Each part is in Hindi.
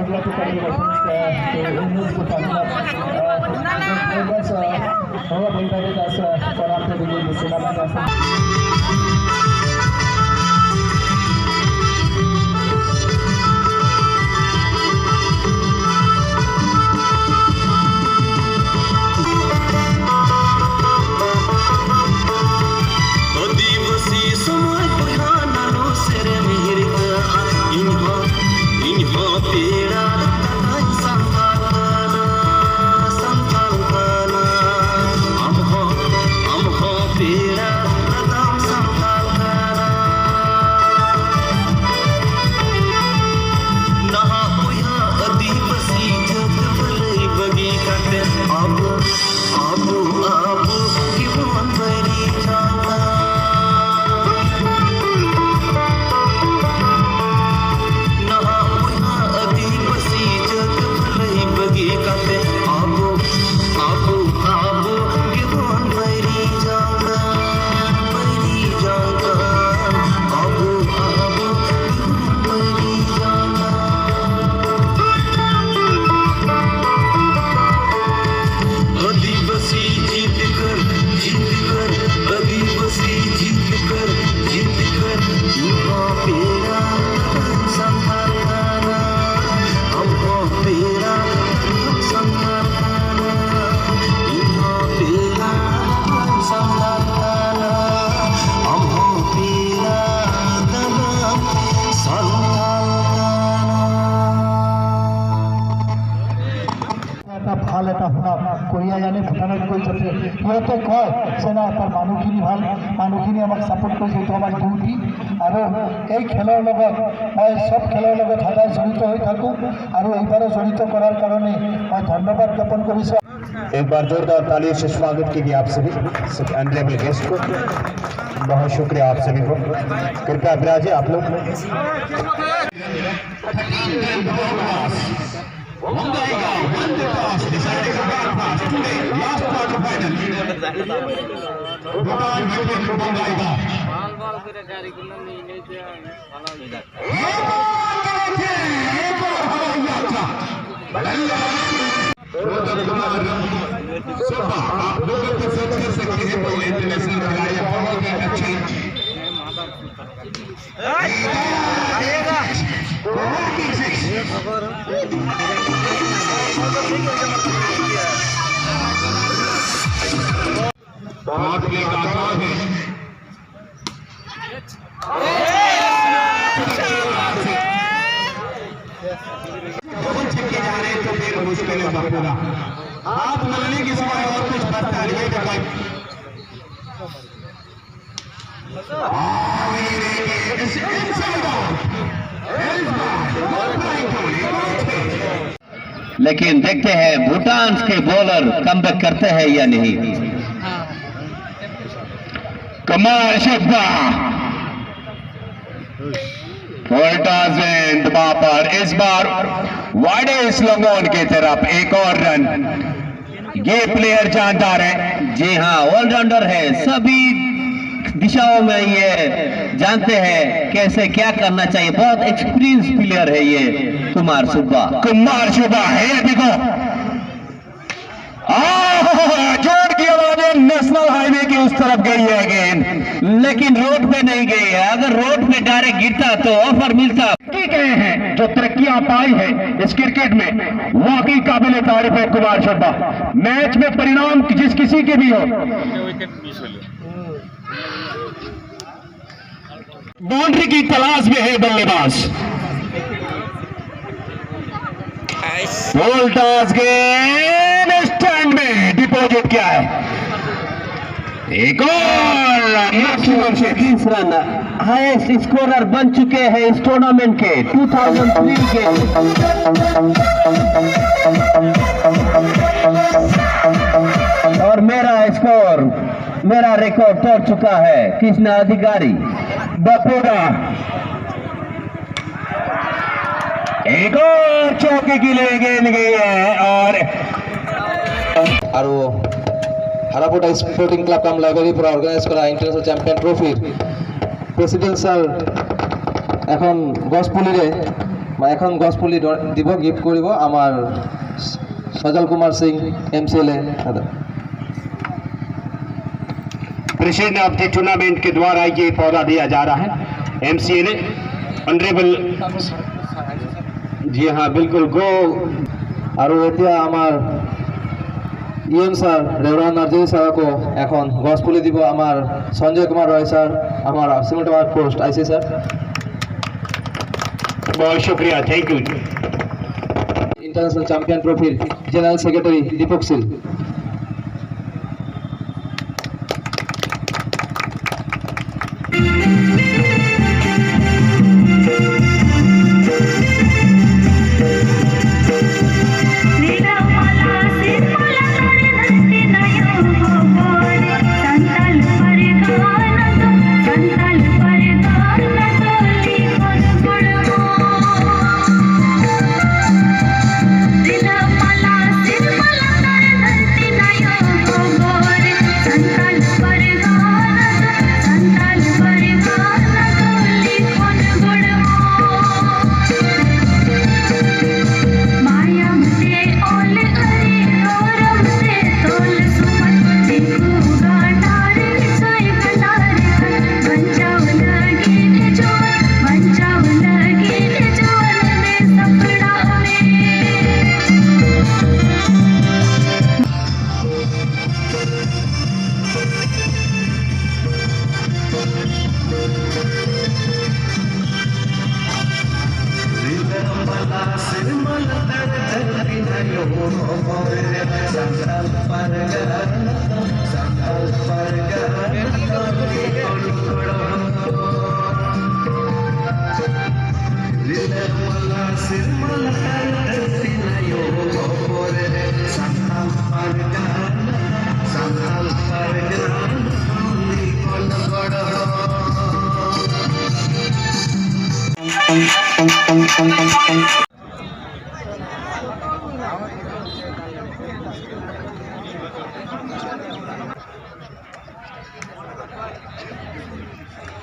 congratulations to English ভাল এটা শুনা কোৰিয়া জানে ভূটানত গৈ যাতে সিহঁতে কয় সেনা তাৰ মানুহখিনি আমাক ছাপোৰ্ট কৰিছে, এইটো আমাৰ ডিউটি। আৰু এই খেলৰ লগত মই সব খেলৰ লগত সদায় জড়িত হৈ থাকোঁ আৰু এইবাৰো জড়িত কৰাৰ কাৰণে মই ধন্যবাদ জ্ঞাপন কৰিছোঁ। एक बार जोरदार तालियों से स्वागत कीजिए आप सभी ऑनरेबल गेस्ट को। बहुत शुक्रिया आप सभी को। कृपया विराजिए आप लोग। आप लोगों को सोच कर सकते हैं कोई इंटरनेशनल खिलाड़ी अच्छे आएगा पावर प्ले का दौर है। बहुत छक्के जा रहे हैं तो फिर मुश्किल है पूरा हाथ मलने के सिवाय और कुछ बचता नहीं है। लेकिन देखते हैं भूटान के बॉलर कमबैक करते हैं या नहीं। कमाल शब्दा दबाव पर इस बार वाइड स्लोगोन की तरफ एक और रन। ये प्लेयर जानदार है, जी हाँ ऑलराउंडर है, सभी दिशाओं में ये जानते हैं कैसे क्या करना चाहिए। बहुत एक्सपीरियंस प्लेयर है ये कुमार सुब्बा है। देखो जोर की आवाजें नेशनल हाईवे की उस तरफ गई है गेंद, लेकिन रोड पे नहीं गई है। अगर रोड पे डायरेक्ट गिरता तो ऑफर मिलता। गए हैं जो तरक्कियां पाई है इस क्रिकेट में, वाकई काबिल तारीफ है कुमार सुब्बा। मैच में परिणाम जिस किसी के भी हो, बाउंड्री की तलाश में है बल्लेबाज। फुल टॉस गेंद स्टैंड में डिपॉजिट किया है। एक और मैक्सिमम से 20 रन हाईएस्ट स्कोरर बन चुके हैं इस टूर्नामेंट के 2003 के। और मेरा रिकॉर्ड तोड़ चुका है कृष्णा अधिकारी बपोड़ा। एक और चौके के लिए गेंद गई है। और হারাপোটা স্পোর্টিং ক্লাব কামলাবাড়ি পুরা অর্গানাইজ করা ইন্টারন্যাশনাল চ্যাম্পিয়ন ট্রফির প্রেসিডেন্সিয়াল এখন গছপুলি দিব গিফ্ট কৰিব আমাৰ Sajal Kumar Singh MCLA। President of the tournament के द्वारा ये पौधा दिया जा रहा है MCLA ऑनरेबल। जी हाँ बिल्कुल गो। আৰু এতিয়া আমাৰ EM স্যার রেওরান নার্জারি স্যারকো এখন গছপুলি দিব আমার সঞ্জয় কুমার রয় স্যার, আমার cement work post IC sir. बहुत शुक्रिया, thank you. International champion trophy general secretary Deepak Sil.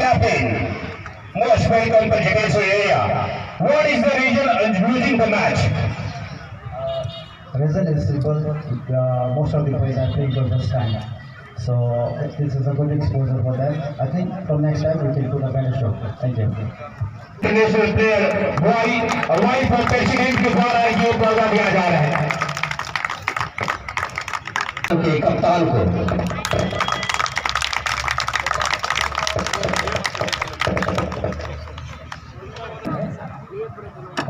Captain, most welcome to Jagesu area. What is the reason of losing the match? Reason is simple. Most of the players are playing for first time, so this is a good exposure for them. I think from next time we can put a better show. Thank you. International player wife और प्रेसिडेंट के द्वारा ये पौधा दिया जा रहा है कप्तान को।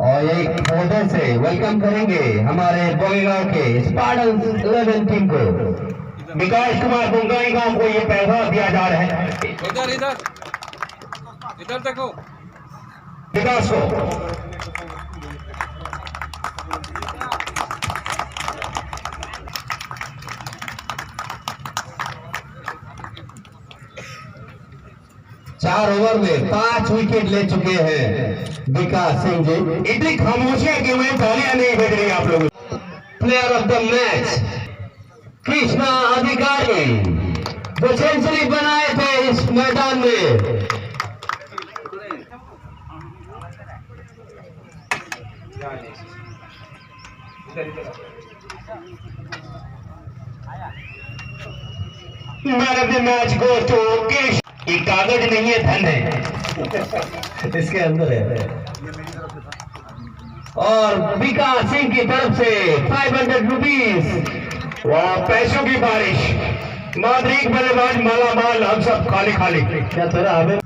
और एक पौधे से वेलकम करेंगे हमारे बोंगईगांव के स्पार्टन्स 11 टीम को। विकास कुमार बोंगईगांव को ये पौधा दिया जा रहा है। इधर देखो विकास को चार ओवर में 5 विकेट ले चुके हैं विकास सिंह जी। इतनी खामोशियां क्यों है? तालियां नहीं बज रही आप लोग। Player of the match Krishna Adhikari जो सेंचुरी बनाए थे इस मैदान में। Man of the match goes to Kesh. ये कागज नहीं है, धन है इसके अंदर है। और विकास सिंह की तरफ से 500 रुपीज। वाह, पैसों की बारिश। मादरीक बल्लेबाज माला माल, हम सब खाली खाली। क्या थोड़ा हमें